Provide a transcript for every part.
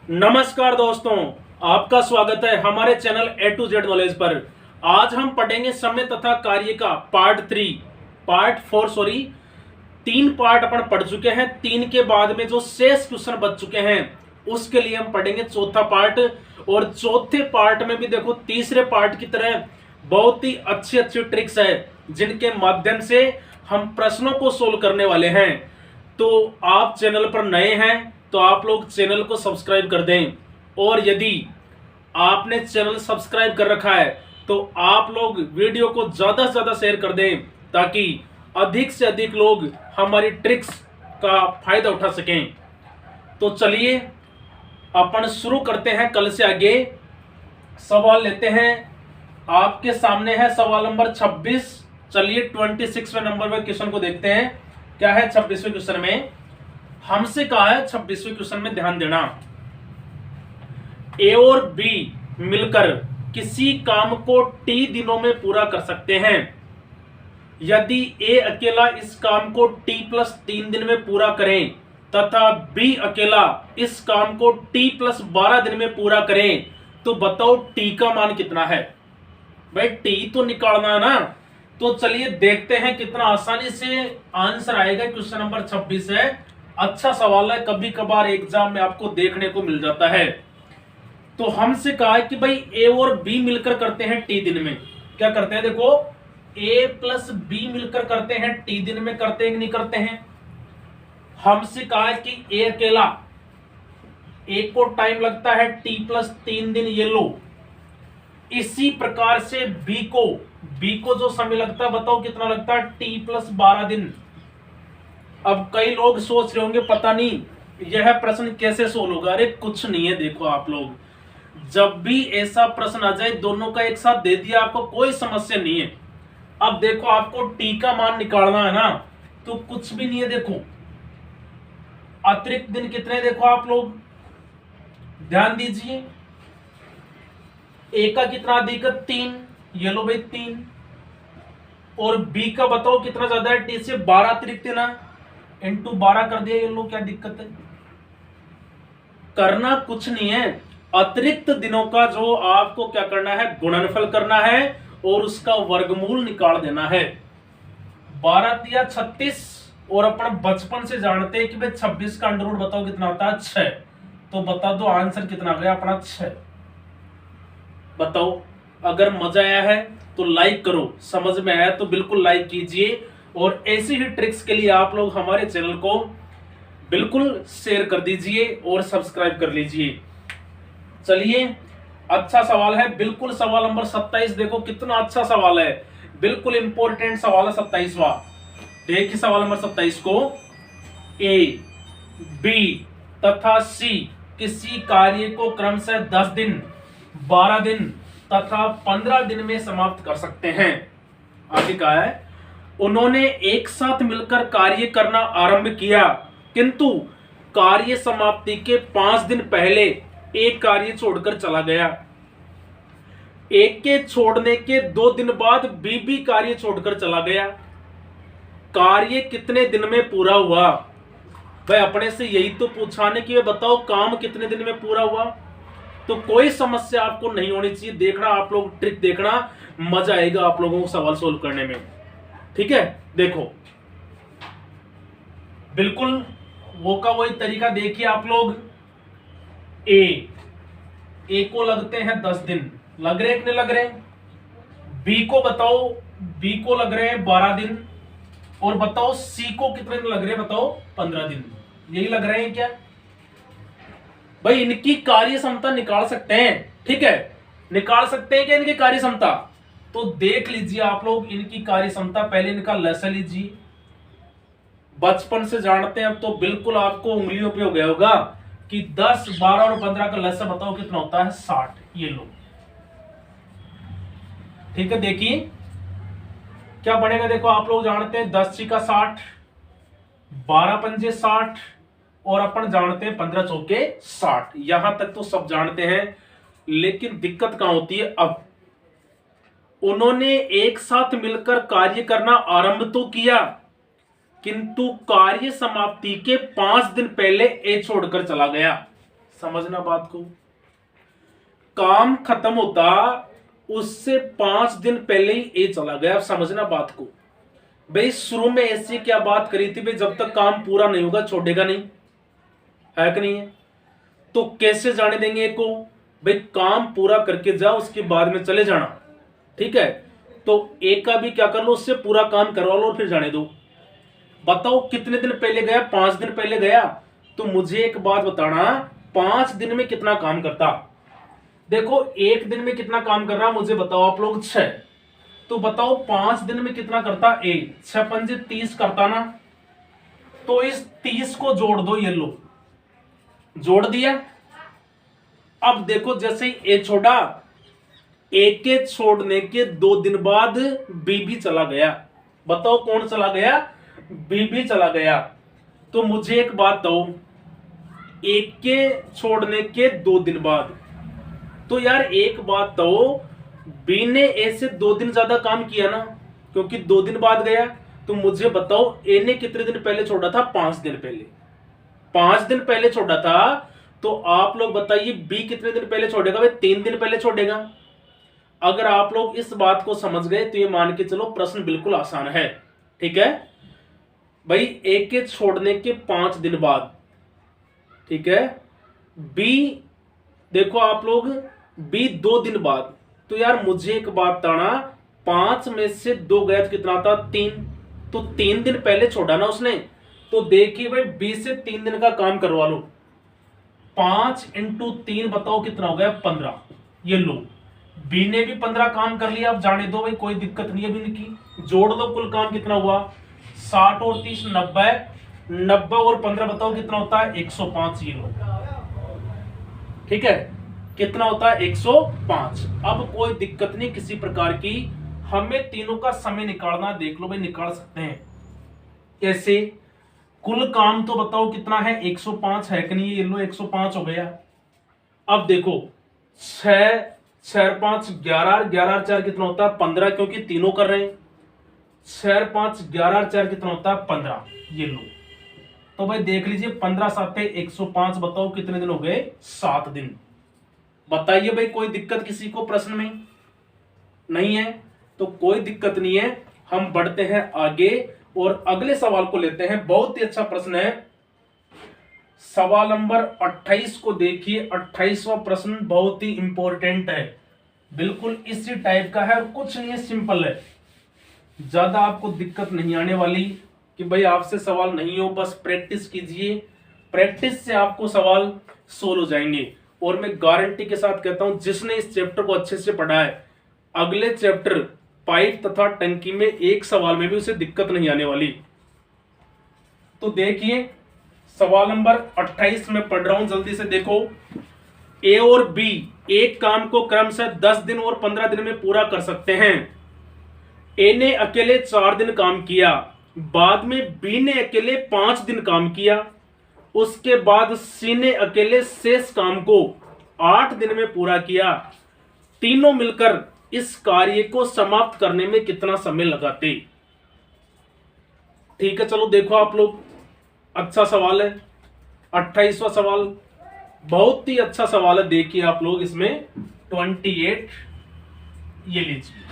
नमस्कार दोस्तों, आपका स्वागत है हमारे channel A to Z knowledge पर। आज हम पढ़ेंगे समय तथा कार्य का पार्ट 4 सॉरी 3 पार्ट अपन पढ़ चुके हैं। 3 के बाद में जो शेष क्वेश्चन बच चुके हैं उसके लिए हम पढ़ेंगे चौथा पार्ट। और चौथे पार्ट में भी देखो तीसरे पार्ट की तरह बहुत ही अच्छी अच्छी ट्रिक्स है जिनके माध्यम से हम प्रश्नों को सोल्व करने वाले हैं। तो आप चैनल पर नए हैं तो आप लोग चैनल को सब्सक्राइब कर दें, और यदि आपने चैनल सब्सक्राइब कर रखा है तो आप लोग वीडियो को ज़्यादा से ज़्यादा शेयर कर दें ताकि अधिक से अधिक लोग हमारी ट्रिक्स का फायदा उठा सकें। तो चलिए अपन शुरू करते हैं। कल से आगे सवाल लेते हैं। आपके सामने है सवाल नंबर 26। चलिए 26वें नंबर में क्वेश्चन को देखते हैं। क्या है 26वें क्वेश्चन में? हमसे कहा है 26वें क्वेश्चन में ध्यान देना, ए और बी मिलकर किसी काम को टी दिनों में पूरा कर सकते हैं। यदि ए अकेला इस काम को टी प्लस 3 दिन में पूरा करें तथा बी अकेला इस काम को टी प्लस 12 दिन में पूरा करें तो बताओ टी का मान कितना है। भाई टी तो निकालना है ना। तो चलिए देखते हैं कितना आसानी से आंसर आएगा। क्वेश्चन नंबर 26 है, अच्छा सवाल है, कभी कभार एग्जाम में आपको देखने को मिल जाता है। तो हमसे कहा है कि भाई ए और बी मिलकर करते हैं टी दिन में। क्या करते हैं? देखो ए प्लस बी मिलकर करते हैं टी दिन में, करते हैं कि नहीं करते हैं? हमसे कहा है कि ए अकेला, ए को टाइम लगता है टी प्लस 3 दिन, ये लो। इसी प्रकार से बी को जो समय लगता है बताओ कितना लगता है? टी प्लस 12 दिन। अब कई लोग सोच रहे होंगे पता नहीं यह प्रश्न कैसे सोल्व होगा। अरे कुछ नहीं है, देखो आप लोग जब भी ऐसा प्रश्न आ जाए दोनों का एक साथ दे दिया, आपको कोई समस्या नहीं है। अब देखो आपको टी का मान निकालना है ना, तो कुछ भी नहीं है। देखो अतिरिक्त दिन कितने, देखो आप लोग ध्यान दीजिए। ए का कितना अधिक है? 3, ये लो भाई 3। और बी का बताओ कितना ज्यादा है? टी से 12 अतिरिक्त है ना, इंटू 12 कर दिया, ये लो। क्या दिक्कत है? करना कुछ नहीं है, अतिरिक्त दिनों का जो आपको क्या करना है, गुणनफल करना है और उसका वर्गमूल निकाल देना है। 12 दिया 36, और अपन बचपन से जानते हैं कि भाई 26 का अंडर रूट बताओ कितना होता है? 6। तो बता दो आंसर कितना आ गया अपना? 6। बताओ। अगर मजा आया है तो लाइक करो, समझ में आया तो बिल्कुल लाइक कीजिए, और ऐसी ही ट्रिक्स के लिए आप लोग हमारे चैनल को बिल्कुल शेयर कर दीजिए और सब्सक्राइब कर लीजिए। चलिए अच्छा सवाल है, बिल्कुल सवाल नंबर 27। देखो कितना अच्छा सवाल है, बिल्कुल इंपॉर्टेंट सवाल है 27वां। देखिए सवाल नंबर 27 को, ए बी तथा सी किसी कार्य को क्रमशः 10 दिन, 12 दिन तथा 15 दिन में समाप्त कर सकते हैं। आगे कहा है, उन्होंने एक साथ मिलकर कार्य करना आरंभ किया किंतु कार्य समाप्ति के 5 दिन पहले एक कार्य छोड़कर चला गया। एक के छोड़ने के 2 दिन बाद बी भी कार्य छोड़कर चला गया। कार्य कितने दिन में पूरा हुआ? भाई अपने से यही तो पूछाने की, बताओ काम कितने दिन में पूरा हुआ। तो कोई समस्या आपको नहीं होनी चाहिए। देखना आप लोग, ट्रिक देखना, मजा आएगा आप लोगों को सवाल सोल्व करने में। ठीक है, देखो बिल्कुल वो का वही तरीका देखिए आप लोग। ए को लगते हैं 10 दिन, लग रहे कि नहीं लग रहे? बी को बताओ, बी को लग रहे हैं 12 दिन, और बताओ सी को कितने दिन लग रहे हैं? बताओ 15 दिन। यही लग रहे हैं क्या? भाई इनकी कार्य क्षमता निकाल सकते हैं, ठीक है, निकाल सकते हैं क्या इनकी कार्य क्षमता? तो देख लीजिए आप लोग इनकी कार्य क्षमता। पहले इनका लसा लीजिए, बचपन से जानते हैं, अब तो बिल्कुल आपको उंगलियों पे हो गया होगा कि 10, 12 और 15 का लसा बताओ कितना होता है? 60। ये लो, ठीक है। देखिए क्या बनेगा, देखो आप लोग जानते हैं 10 × 60, 12 पंजे 60, और अपन जानते हैं 15 चौके 60। यहां तक तो सब जानते हैं, लेकिन दिक्कत कहां होती है? अब उन्होंने एक साथ मिलकर कार्य करना आरंभ तो किया किंतु कार्य समाप्ति के 5 दिन पहले ए छोड़कर चला गया। समझना बात को। काम खत्म होता उससे 5 दिन पहले ही ए चला गया। अब समझना बात को भाई, शुरू में ऐसी क्या बात करी थी भाई, जब तक काम पूरा नहीं होगा छोड़ेगा नहीं, है कि नहीं है? तो कैसे जाने देंगे ए को भाई, काम पूरा करके जाओ उसके बाद में चले जाना, ठीक है? तो ए का भी क्या कर लो, उससे पूरा काम करवा लो और फिर जाने दो। बताओ कितने दिन पहले गया? 5 दिन पहले गया। तो मुझे एक बात बताना, 5 दिन में कितना काम करता? देखो एक दिन में कितना काम कर रहा मुझे बताओ आप लोग, 6। तो बताओ 5 दिन में कितना करता ए? 6 पंजे 30 करता ना। तो इस 30 को जोड़ दो, ये लो जोड़ दिया। अब देखो जैसे ही ए छोड़ा, ए के छोड़ने के 2 दिन बाद बी भी चला गया। बताओ कौन चला गया? बी भी चला गया। तो मुझे एक बात दो, ए के छोड़ने के 2 दिन बाद, तो यार एक बात तो बी ने ए से 2 दिन ज्यादा काम किया ना, क्योंकि 2 दिन बाद गया। तो मुझे बताओ ए ने कितने दिन पहले छोड़ा था? 5 दिन पहले। 5 दिन पहले छोड़ा था। तो आप लोग बताइए बी कितने दिन पहले छोड़ेगा? भाई 3 दिन पहले छोड़ेगा। अगर आप लोग इस बात को समझ गए तो ये मान के चलो प्रश्न बिल्कुल आसान है, ठीक है भाई। ए के छोड़ने के 5 दिन बाद, ठीक है, बी देखो आप लोग, बी 2 दिन बाद। तो यार मुझे एक बात बताना, 5 में से 2 गया तो कितना था? 3। तो 3 दिन पहले छोड़ा ना उसने। तो देखिए भाई बी से 3 दिन का काम करवा लो। 5 × 3 बताओ कितना हो गया? 15। ये लो, बी ने भी 15 काम कर लिया। अब जाने दो भाई, कोई दिक्कत नहीं है बी की। जोड़ दो, कुल काम कितना हुआ? 60 और 30 90। 90 और 15 बताओ कितना होता है? 105। ये लो, ठीक है, कितना होता है? 105। अब कोई दिक्कत नहीं किसी प्रकार की। हमें तीनों का समय निकालना, देख लो भाई निकाल सकते हैं कैसे। कुल काम तो बताओ कितना है? 105 है कि नहीं? ये लो 105 हो गया। अब देखो 6 6 5 11, 11 4 कितना होता है? 15, क्योंकि तीनों कर रहे हैं। 6 5 11 4 कितना होता है? 15। ये लो, तो भाई देख लीजिए 15 7 105। बताओ कितने दिन हो गए? 7 दिन। बताइए भाई कोई दिक्कत किसी को प्रश्न में? नहीं है तो कोई दिक्कत नहीं है। हम बढ़ते हैं आगे और अगले सवाल को लेते हैं। बहुत ही अच्छा प्रश्न है, सवाल नंबर 28 को देखिए। 28वां प्रश्न बहुत ही इंपॉर्टेंट है, बिल्कुल इसी टाइप का है और कुछ नहीं है, सिंपल है। ज्यादा आपको दिक्कत नहीं आने वाली कि भाई आपसे सवाल नहीं हो, बस प्रैक्टिस कीजिए। प्रैक्टिस से आपको सवाल सोल्व हो जाएंगे। और मैं गारंटी के साथ कहता हूं, जिसने इस चैप्टर को अच्छे से पढ़ा है, अगले चैप्टर पाइप तथा टंकी में एक सवाल में भी उसे दिक्कत नहीं आने वाली। तो देखिए सवाल नंबर 28 में पढ़ रहा हूं, जल्दी से देखो। ए और बी एक काम को क्रमशः 10 दिन और 15 दिन में पूरा कर सकते हैं। ए ने अकेले 4 दिन काम किया, बाद में बी ने अकेले 5 दिन काम किया, उसके बाद सी ने अकेले शेष काम को 8 दिन में पूरा किया। तीनों मिलकर इस कार्य को समाप्त करने में कितना समय लगाते? ठीक है, चलो देखो आप लोग, अच्छा सवाल है 28वां सवाल, बहुत ही अच्छा सवाल है। देखिए आप लोग इसमें 28, ये लीजिए,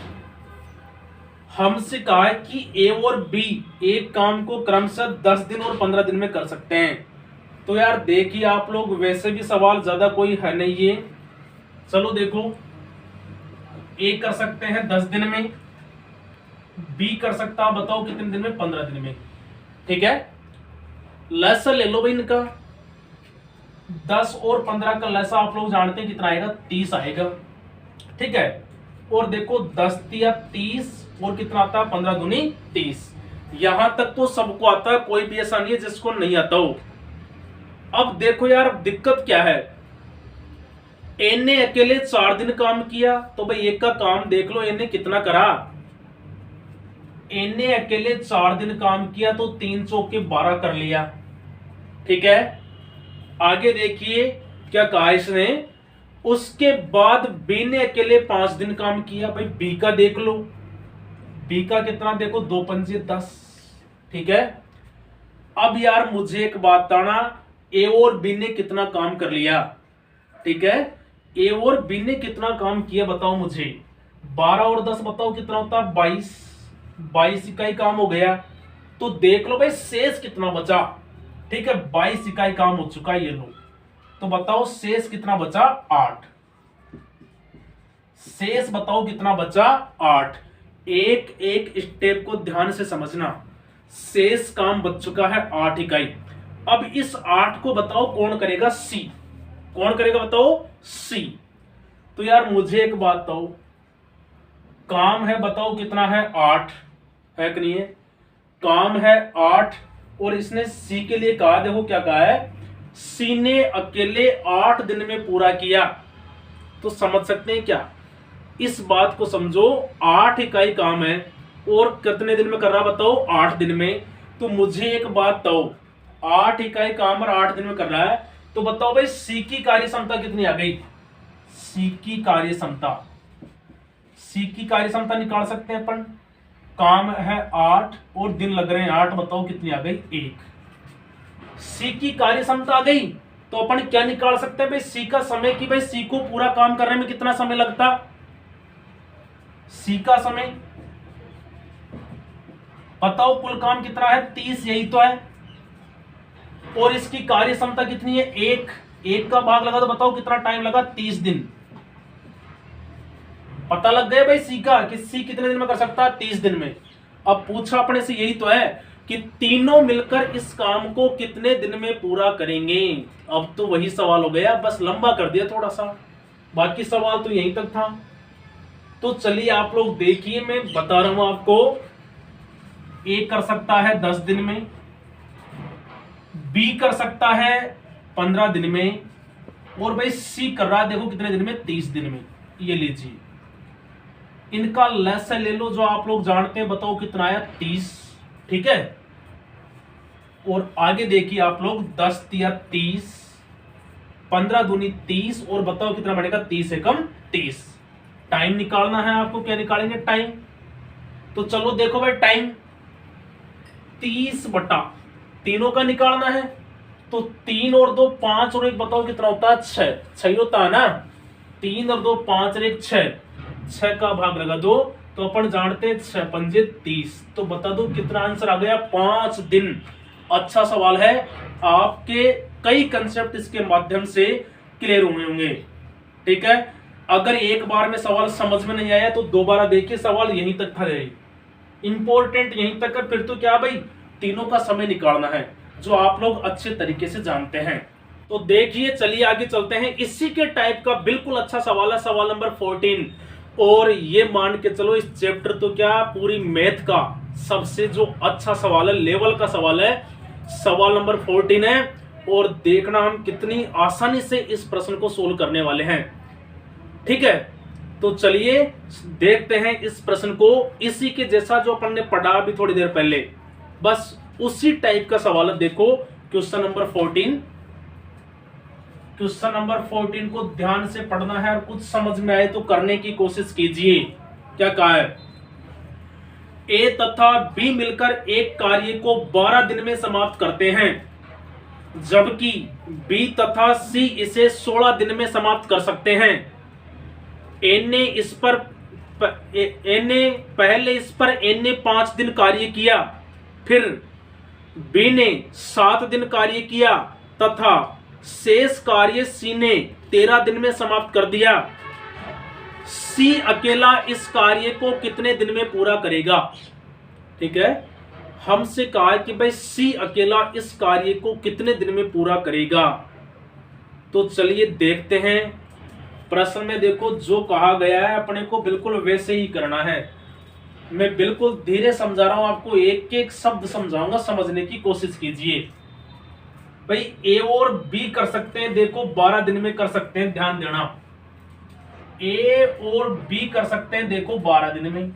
हमसे कहा है कि ए और बी एक काम को क्रमशः 10 दिन और 15 दिन में कर सकते हैं। तो यार देखिए आप लोग, वैसे भी सवाल ज्यादा कोई है नहीं ये। चलो देखो, ए कर सकते हैं 10 दिन में, बी कर सकता बताओ कितने दिन में? 15 दिन में, ठीक है। लसा ले लो भाई इनका, 10 और 15 का लसा आप लोग जानते हैं कितना आएगा? 30 आएगा, ठीक है। और देखो 10 या 30 और कितना आता है? 15 दूनी 30। यहां तक तो सबको आता है, कोई भी ऐसा नहीं है जिसको नहीं आता हो। अब देखो यार दिक्कत क्या है, ए ने अकेले 4 दिन काम किया, तो भाई एक का काम देख लो, ए ने कितना करा? ए ने अकेले 4 दिन काम किया तो 3 चौके 12 कर लिया, ठीक है। आगे देखिए क्या कहा इसने, उसके बाद बी ने अकेले 5 दिन काम किया। भाई बी का देख लो, बी का कितना देखो, 2 पंजे 10, ठीक है। अब यार मुझे एक बात बताना, ए और बी ने कितना काम कर लिया? ठीक है। ए और बी ने कितना काम किया बताओ मुझे। 12 और 10 बताओ कितना होता है 22। 22 इकाई काम हो गया। तो देख लो भाई शेष कितना बचा। ठीक है 22 इकाई काम हो चुका है ये लो। तो बताओ शेष कितना बचा 8। शेष बताओ कितना बचा 8। एक एक स्टेप को ध्यान से समझना। शेष काम बच चुका है 8 इकाई। अब इस 8 को बताओ कौन करेगा सी। कौन करेगा बताओ सी। तो यार मुझे एक बात बताओ, काम है बताओ कितना है 8 है कि नहीं है। काम है 8 और इसने सी के लिए कहा, देखो क्या कहा है, सी ने अकेले 8 दिन में पूरा किया। तो समझ सकते हैं क्या, इस बात को समझो। 8 इकाई काम है और कितने दिन में कर रहा बताओ 8 दिन में। तो मुझे एक बात बताओ, 8 इकाई काम और 8 दिन में कर रहा है, तो बताओ भाई सी की कार्य क्षमता कितनी आ गई। सी की कार्य क्षमता, सी की कार्य क्षमता निकाल सकते हैं अपन। काम है 8 और दिन लग रहे हैं 8, बताओ कितनी आ गई 1। सी की कार्य क्षमता आ गई तो अपन क्या निकाल सकते हैं भाई सी का समय, कि भाई सी को पूरा काम करने में कितना समय लगता। सी का समय बताओ, कुल काम कितना है 30, यही तो है। और इसकी कार्य क्षमता कितनी है 1। 1 का भाग लगा तो बताओ कितना टाइम लगा 30 दिन। पता लग गया भाई सी का, कि सी कितने दिन में कर सकता है 30 दिन में। अब पूछा अपने से यही तो है कि तीनों मिलकर इस काम को कितने दिन में पूरा करेंगे। अब तो वही सवाल हो गया, बस लंबा कर दिया थोड़ा सा, बाकी सवाल तो यहीं तक था। तो चलिए आप लोग देखिए, मैं बता रहा हूं आपको। ए कर सकता है 10 दिन में, बी कर सकता है 15 दिन में, और भाई सी कर रहा है देखो कितने दिन में 30 दिन में। ये लीजिए इनका लसागु ले लो जो आप लोग जानते हैं, बताओ कितना आया 30। ठीक है, और आगे देखिए आप लोग 10 तिया 30, 15 दूनी 30, और बताओ कितना बनेगा 30 से कम 30। टाइम निकालना है आपको, क्या निकालेंगे टाइम। तो चलो देखो भाई टाइम 30 बटा तीनों का निकालना है। तो 3 और 2 5 और 1 बताओ कितना होता है 6। 6 होता है ना, 3 और 2 5 और 1 6। 6 का भाग लगा 2, तो अपन जानते हैं 6 पंजे 30। तो बता दो कितना आंसर आ गया 5 दिन। अच्छा सवाल है, आपके कई कंसेप्ट इसके माध्यम से क्लियर हुए होंगे। ठीक है, अगर एक बार में सवाल समझ में नहीं आया तो दोबारा देखिए, सवाल यहीं तक था, इंपॉर्टेंट यहीं तक है। फिर तो क्या भाई तीनों का समय निकालना है, जो आप लोग अच्छे तरीके से जानते हैं। तो देखिए चलिए आगे चलते हैं। इसी के टाइप का बिल्कुल अच्छा सवाल है, सवाल नंबर 14। और ये मान के चलो इस चैप्टर तो क्या पूरी मैथ का सबसे जो अच्छा सवाल है, लेवल का सवाल है, सवाल नंबर 14 है। और देखना हम कितनी आसानी से इस प्रश्न को सोल्व करने वाले हैं। ठीक है, तो चलिए देखते हैं इस प्रश्न को। इसी के जैसा जो अपन ने पढ़ा अभी थोड़ी देर पहले, बस उसी टाइप का सवाल है। देखो क्वेश्चन नंबर 14। क्वेश्चन नंबर 14 को ध्यान से पढ़ना है और कुछ समझ में आए तो करने की कोशिश कीजिए। क्या कहा है, ए तथा बी मिलकर एक कार्य को 12 दिन में समाप्त करते हैं, जबकि बी तथा सी इसे 16 दिन में समाप्त कर सकते हैं। ए ने पहले 5 दिन कार्य किया, फिर बी ने 7 दिन कार्य किया तथा शेष कार्य सी ने 13 दिन में समाप्त कर दिया। सी अकेला इस कार्य को कितने दिन में पूरा करेगा। ठीक है, हमसे कहा है कि भाई सी अकेला इस कार्य को कितने दिन में पूरा करेगा। तो चलिए देखते हैं। प्रश्न में देखो जो कहा गया है अपने को बिल्कुल वैसे ही करना है। मैं बिल्कुल धीरे समझा रहा हूं आपको, एक एक शब्द समझाऊंगा, समझने की कोशिश कीजिए। भाई ए और बी कर सकते हैं, देखो 12 दिन में कर सकते हैं, ध्यान देना। ए और बी कर सकते हैं देखो 12 दिन में।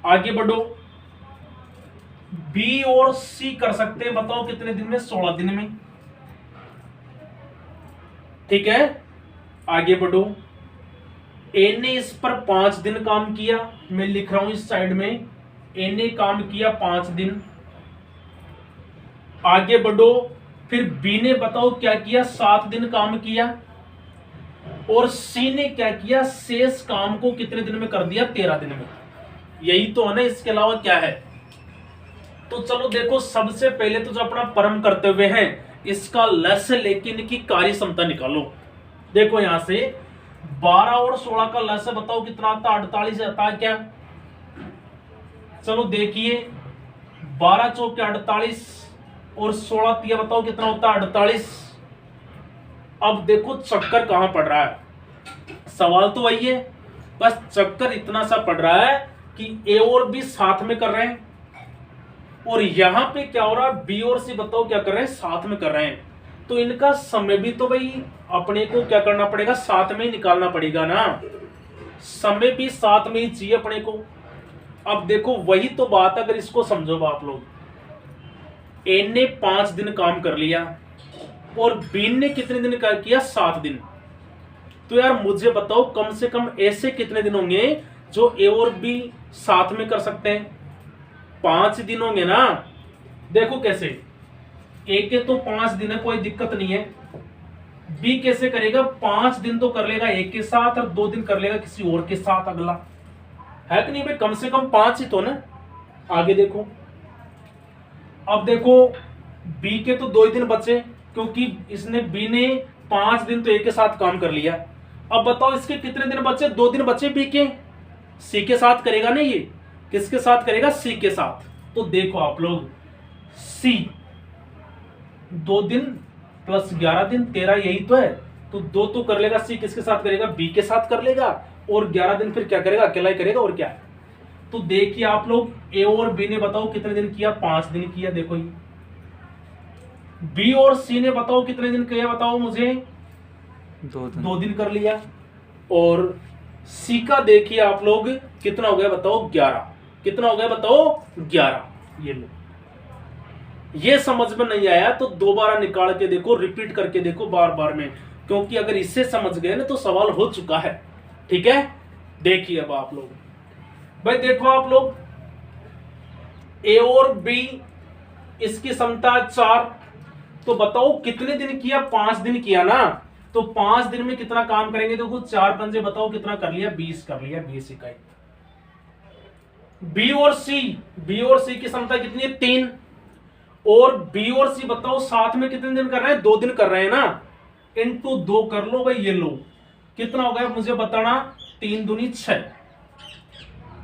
आगे बढ़ो, बी और सी कर सकते हैं, बताओ कितने दिन में 16 दिन में। ठीक है, आगे बढ़ो। ए ने इस पर 5 दिन काम किया, मैं लिख रहा हूं इस साइड में, ए ने काम किया 5 दिन। आगे बढ़ो, फिर बी ने बताओ क्या किया, 7 दिन काम किया, और सी ने क्या किया, शेष काम को कितने दिन में कर दिया, 13 दिन में। यही तो है ना, इसके अलावा क्या है। तो चलो देखो, सबसे पहले तो जो अपना परम करते हुए हैं इसका लस लेकिन की कार्य क्षमता निकालो। देखो यहां से 12 और 16 का लस बताओ कितना आता, 48 आता है क्या। चलो देखिए 12 चौके 48 और 16 तिया बताओ कितना होता है, 48। अब देखो चक्कर कहां पड़ रहा है, सवाल तो वही है, बस चक्कर इतना सा पड़ रहा है कि ए और बी साथ में कर रहे हैं, और यहां पे क्या हो रहा है, बी और सी बताओ क्या कर रहे हैं, साथ में कर रहे हैं। तो इनका समय भी तो भाई अपने को क्या करना पड़ेगा, साथ में ही निकालना पड़ेगा ना, समय भी साथ में ही चाहिए अपने को। अब देखो वही तो बात, अगर इसको समझो आप लोग, ए ने 5 दिन काम कर लिया और बी ने कितने दिन का किया, 7 दिन। तो यार मुझे बताओ कम से कम ऐसे कितने दिन होंगे जो ए और बी साथ में कर सकते हैं, 5 दिन होंगे ना। देखो कैसे, ए के तो 5 दिन है, कोई दिक्कत नहीं है। बी कैसे करेगा, 5 दिन तो कर लेगा एक के साथ और 2 दिन कर लेगा किसी और के साथ अगला, है कि नहीं भाई, कम से कम 5 ही तो ना। आगे देखो, अब देखो बी के तो 2 ही दिन बचे, क्योंकि इसने बी ने 5 दिन तो एक के साथ काम कर लिया। अब बताओ इसके कितने दिन बचे, 2 दिन बचे बी के, सी के साथ करेगा ना, ये किसके साथ करेगा, सी के साथ। तो देखो आप लोग, सी 2 दिन प्लस 11 दिन 13, यही तो है। तो 2 तो कर लेगा सी, किसके साथ करेगा, बी के साथ कर लेगा, और 11 दिन फिर क्या करेगा, अकेला ही करेगा, और क्या है। तो देखिए आप लोग, ए और बी ने बताओ कितने दिन किया, 5 दिन किया। देखो ये बी और सी ने बताओ कितने दिन किया, बताओ मुझे, 2 दिन कर लिया। और सी का देखिए आप लोग कितना हो गया, बताओ 11, कितना हो गया बताओ 11। ये लो, ये समझ में नहीं आया तो दोबारा निकाल के देखो, रिपीट करके देखो बार बार में, क्योंकि अगर इससे समझ गए ना तो सवाल हो चुका है। ठीक है, देखिए अब आप लोग, भाई देखो आप लोग, ए और बी इसकी क्षमता 4, तो बताओ कितने दिन किया, 5 दिन किया ना। तो 5 दिन में कितना काम करेंगे, देखो 4 पंजे बताओ कितना कर लिया, 20 कर लिया, 20 इकाई। बी और सी की क्षमता कितनी है, 3, और बी और सी बताओ साथ में कितने दिन कर रहे हैं, 2 दिन कर रहे हैं ना, इनटू 2 कर लो भाई, ये लो कितना हो गया मुझे बताना, 3 दूनी 6।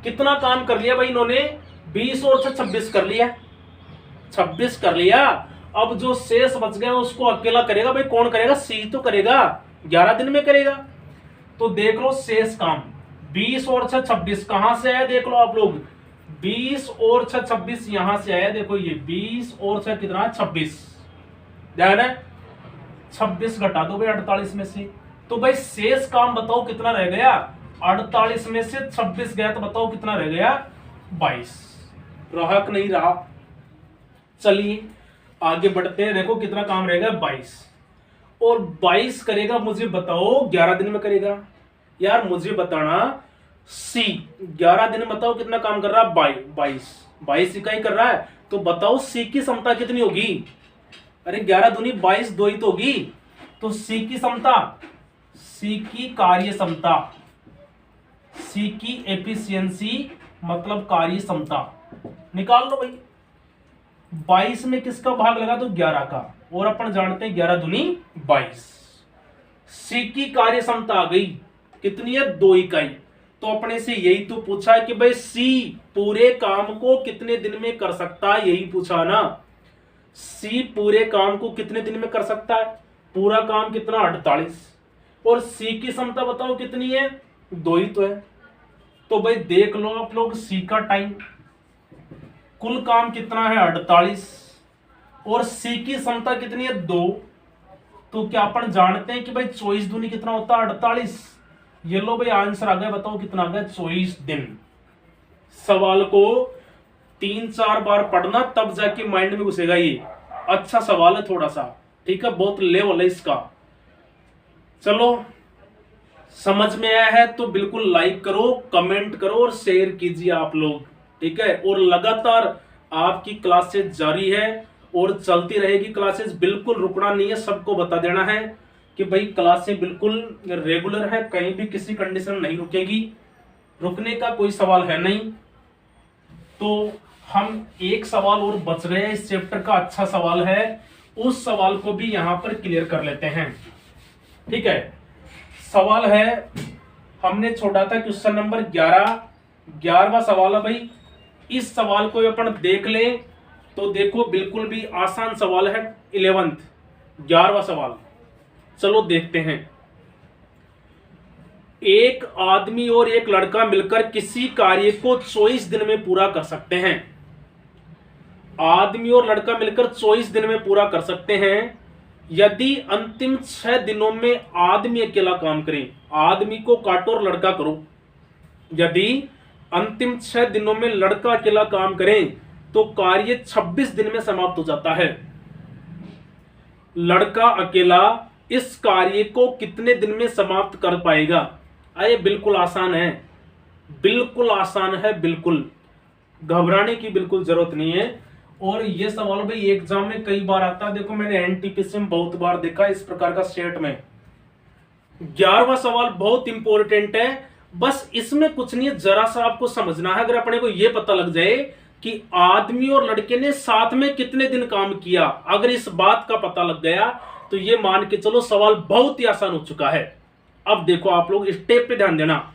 कितना काम कर लिया भाई इन्होंने, 20 और 6 26 कर लिया, 26 कर लिया। अब जो शेष बच गया उसको अकेला करेगा भाई, कौन करेगा, सी तो करेगा, 11 दिन में करेगा। तो देख लो शेष काम 20 और 6 26 कहां से आया, देख लो आप लोग, 20 और 6 26 यहां से आया। देखो ये 20 और 6 कितना, 26, ध्यान है, 26 घटा दो भाई 48 में से। तो भाई शेष काम बताओ कितना रह गया, 48 में से 26 गया तो बताओ कितना रह गया, 22। रहा कि नहीं रहा। चलिए आगे बढ़ते हैं, देखो कितना काम रहेगा, 22, और 22 करेगा मुझे बताओ 11 दिन में करेगा। यार मुझे बताना, सी 11 दिन में बताओ कितना काम कर रहा है, 22 इकाई कर रहा है। तो बताओ सी की क्षमता कितनी होगी, अरे 11 दूनी 22, 2 ही तो होगी। तो सी की क्षमता, सी की कार्य क्षमता, सी की एफिशिएंसी मतलब कार्य क्षमता निकाल लो भाई। 22 में किसका भाग लगा, तो 11 का, और अपन जानते हैं 11 दूनी 22। सी की कार्य क्षमता आ गई कितनी है, 2 इकाई। तो अपने से यही तो पूछा है कि भाई सी पूरे काम को कितने दिन में कर सकता है, यही पूछा ना, सी पूरे काम को कितने दिन में कर सकता है, पूरा काम कितना 48, और सी की क्षमता बताओ कितनी है, 2 ही तो है। तो भाई देख लो आप लोग, सी का टाइम कुल काम कितना है 48, और सी की क्षमता कितनी है 2। तो क्या अपन जानते हैं कि भाई 24 दूनी कितना होता है 48। ये लो भाई आंसर आ गया, बताओ कितना आ गया, 24 दिन। सवाल को 3-4 बार पढ़ना तब जाके माइंड में घुसेगा, ये अच्छा सवाल है थोड़ा सा, ठीक है, बहुत लेवल है इसका। चलो समझ में आया है तो बिल्कुल लाइक करो, कमेंट करो और शेयर कीजिए आप लोग, ठीक है। और लगातार आपकी क्लासेस जारी है और चलती रहेगी क्लासेस, बिल्कुल रुकना नहीं है, सबको बता देना है कि भाई क्लासें बिल्कुल रेगुलर है, कहीं भी किसी कंडीशन में नहीं रुकेगी, रुकने का कोई सवाल है नहीं। तो हम एक सवाल और बच गए इस चैप्टर का, अच्छा सवाल है, उस सवाल को भी यहां पर क्लियर कर लेते हैं। ठीक है, सवाल है, हमने छोड़ा था क्वेश्चन नंबर 11वां सवाल है भाई। इस सवाल को अपन देख लें तो देखो बिल्कुल भी आसान सवाल है, 11वां सवाल। चलो देखते हैं। एक आदमी और एक लड़का मिलकर किसी कार्य को 24 दिन में पूरा कर सकते हैं। आदमी और लड़का मिलकर 24 दिन में पूरा कर सकते हैं यदि अंतिम 6 दिनों में आदमी अकेला काम करे। आदमी को काटो और लड़का करो। यदि अंतिम 6 दिनों में लड़का अकेला काम करे तो कार्य 26 दिन में समाप्त हो जाता है। लड़का अकेला इस कार्य को कितने दिन में समाप्त कर पाएगा? अरे बिल्कुल आसान है, बिल्कुल आसान है, बिल्कुल घबराने की बिल्कुल जरूरत नहीं है। और ये सवाल भाई एग्जाम में कई बार आता है, देखो मैंने एनटीपीसी में बहुत बार देखा इस प्रकार का स्टेट में। 11वां सवाल बहुत इंपॉर्टेंट है, बस इसमें कुछ नहीं है, जरा सा आपको समझना है। अगर अपने को यह पता लग जाए कि आदमी और लड़के ने साथ में कितने दिन काम किया, अगर इस बात का पता लग गया तो ये मान के चलो सवाल बहुत ही आसान हो चुका है। अब देखो आप लोग स्टेप पे ध्यान देना।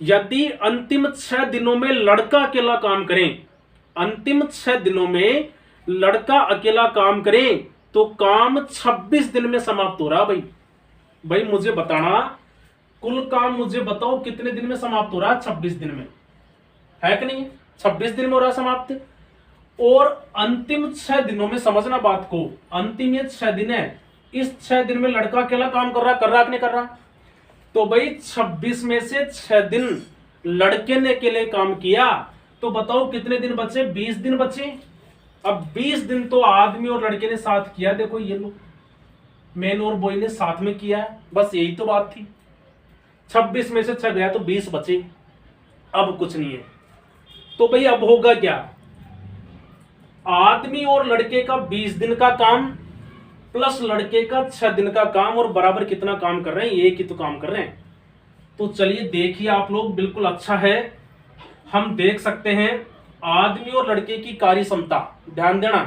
यदि अंतिम 6 दिनों में लड़का अकेला काम करें, अंतिम 6 दिनों में लड़का अकेला काम करें तो काम 26 दिन में समाप्त हो रहा। भाई मुझे बताना, कुल काम मुझे बताओ कितने दिन में समाप्त हो रहा है? 26 दिन में, है कि नहीं? 26 दिन में हो रहा समाप्त। और अंतिम 6 दिनों में समझना बात को, अंतिम ये 6 दिन है, इस 6 दिन में लड़का अकेला काम कर रहा कि नहीं कर रहा? तो भाई 26 में से 6 दिन लड़के ने अकेले काम किया, तो बताओ कितने दिन बचे? 20 दिन बचे। अब 20 दिन तो आदमी और लड़के ने साथ किया, देखो ये लो, मैन और बॉय ने साथ में किया, बस यही तो बात थी। 26 में से 6 गया तो 20 बचे, अब कुछ नहीं है। तो भाई अब होगा क्या? आदमी और लड़के का 20 दिन का काम प्लस लड़के का 6 दिन का काम, और बराबर कितना काम कर रहे हैं? एक ही तो काम कर रहे हैं। तो चलिए देखिए आप लोग, बिल्कुल अच्छा है, हम देख सकते हैं आदमी और लड़के की कार्य क्षमता। ध्यान देना,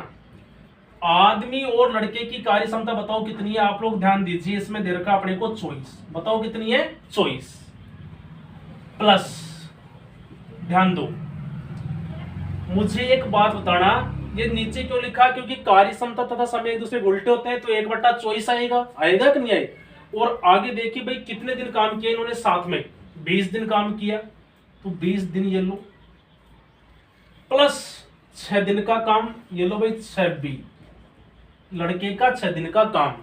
आदमी और लड़के की कार्य क्षमता बताओ कितनी है? आप लोग ध्यान दीजिए, इसमें दे रखा अपने को 24, बताओ कितनी है? 24 प्लस, ध्यान दो, मुझे एक बात बताना, ये नीचे क्यों लिखा? क्योंकि कार्य क्षमता तथा समय एक दूसरे उल्टे होते हैं, तो 1/24 आएगा कि नहीं आएगा? और आगे देखिए भाई कितने दिन काम किया इन्होंने साथ में? 20 दिन काम किया, तो 20 दिन ये लो, प्लस 6 दिन का काम ये लो भाई, 6 लड़के का 6 दिन का काम,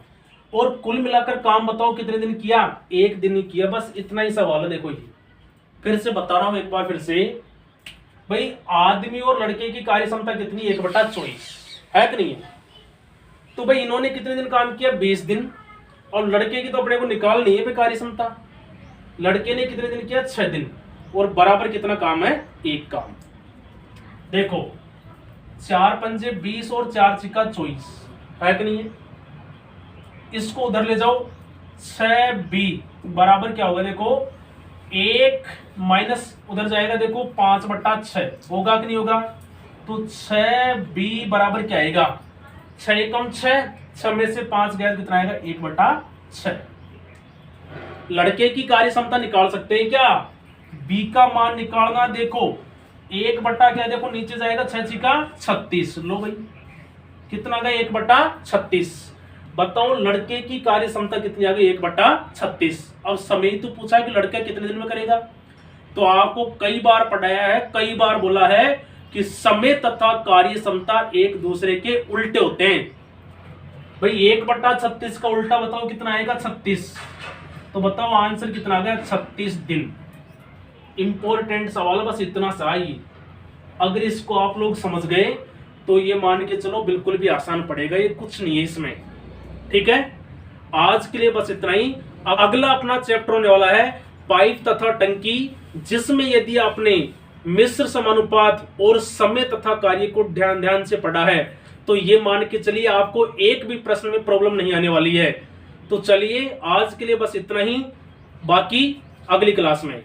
और कुल मिलाकर काम बताओ कितने दिन किया? 1 दिन ही किया, बस इतना ही सवाल है। देखो ये फिर से बता रहा हूं एक बार फिर से, भाई आदमी और लड़के की कार्य क्षमता कितनी? 1/24, है कि नहीं है? तो भाई इन्होंने कितने दिन काम किया? 20 दिन, और लड़के की तो अपने को निकालनी है कार्य क्षमता। लड़के ने कितने दिन किया? 6 दिन, और बराबर कितना काम है? 1 काम। देखो 4 पंजे 20 और 4 छिका 24, है कि नहीं है? इसको उधर ले जाओ, 6b बराबर क्या होगा? देखो 1 माइनस उधर जाएगा, देखो 5/6 होगा कि नहीं होगा? तो 6b बराबर क्या आएगा? 6 कम 6, 6 में से 5 गया कितना आएगा? 1/6। लड़के की कार्य क्षमता निकाल सकते हैं क्या? b का मान निकालना, देखो 1 बटा क्या, देखो नीचे जाएगा 6 छिका 36, लो भाई कितना गया? 1/36। बताओ लड़के की कार्य क्षमता कितनी आ गई? 1/36। अब समय तो पूछा है कि लड़का कितने दिन में करेगा, तो आपको कई बार पढ़ाया है, कई बार बोला है कि समय तथा कार्य क्षमता एक दूसरे के उल्टे होते हैं। भाई 1/36 का उल्टा बताओ कितना आएगा? 36। तो बताओ आंसर कितना आ गया? 36 दिन। इंपॉर्टेंट सवाल, बस इतना सा ही, अगर इसको आप लोग समझ गए तो ये मान के चलो बिल्कुल भी आसान पड़ेगा, ये कुछ नहीं है इसमें। ठीक है, आज के लिए बस इतना ही। अगला अपना चैप्टर होने वाला है पाइप तथा टंकी, जिसमें यदि आपने मिश्र समानुपात और समय तथा कार्य को ध्यान से पढ़ा है तो ये मान के चलिए आपको एक भी प्रश्न में प्रॉब्लम नहीं आने वाली है। तो चलिए आज के लिए बस इतना ही, बाकी अगली क्लास में।